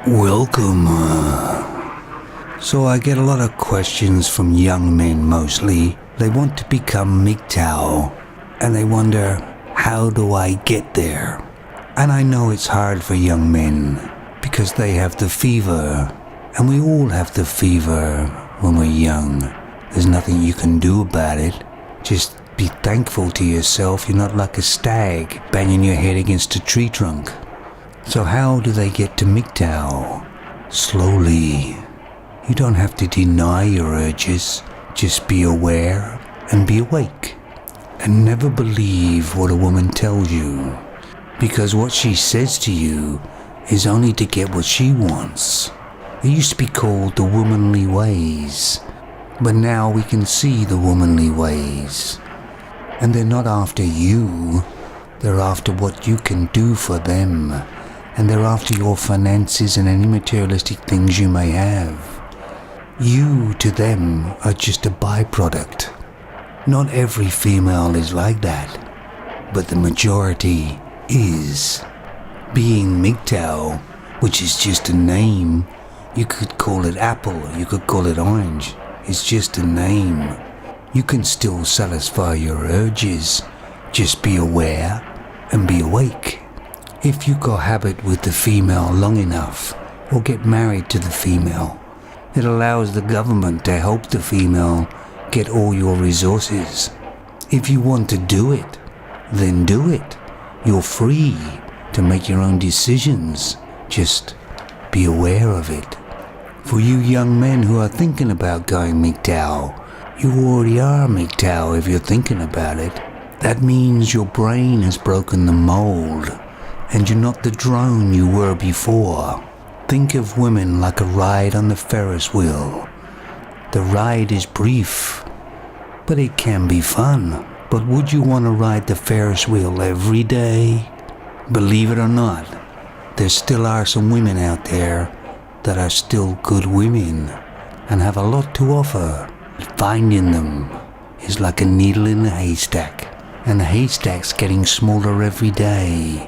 Welcome. So I get a lot of questions from young men mostly. They want to become MGTOW, and they wonder, how do I get there? And I know it's hard for young men, because they have the fever, and we all have the fever when we're young. There's nothing you can do about it. Just be thankful to yourself you're not like a stag banging your head against a tree trunk. So how do they get to MGTOW? Slowly. You don't have to deny your urges. Just be aware and be awake. And never believe what a woman tells you. Because what she says to you is only to get what she wants. It used to be called the womanly ways. But now we can see the womanly ways. And they're not after you. They're after what you can do for them. And they're after your finances and any materialistic things you may have. You to them are just a byproduct. Not every female is like that, but the majority is. Being MGTOW, which is just a name, you could call it apple, you could call it orange, it's just a name. You can still satisfy your urges, just be aware and be awake. If you cohabit with the female long enough, or get married to the female, it allows the government to help the female get all your resources. If you want to do it, then do it. You're free to make your own decisions. Just be aware of it. For you young men who are thinking about going MGTOW, you already are MGTOW if you're thinking about it. That means your brain has broken the mold. And you're not the drone you were before. Think of women like a ride on the Ferris wheel. The ride is brief, but it can be fun. But would you want to ride the Ferris wheel every day? Believe it or not, there still are some women out there that are still good women and have a lot to offer. Finding them is like a needle in a haystack, and the haystack's getting smaller every day.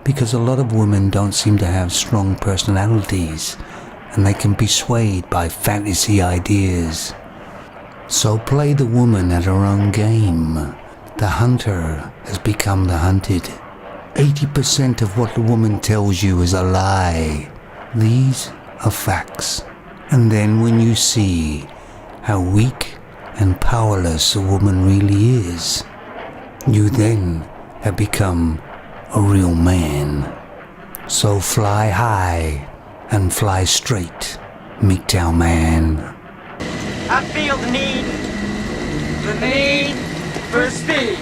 Because a lot of women don't seem to have strong personalities, and they can be swayed by fantasy ideas. So play the woman at her own game. The hunter has become the hunted. 80% of what the woman tells you is a lie. These are facts. And then when you see how weak and powerless a woman really is, you then have become a real man. So fly high and fly straight, MGTOW man. I feel the need for speed.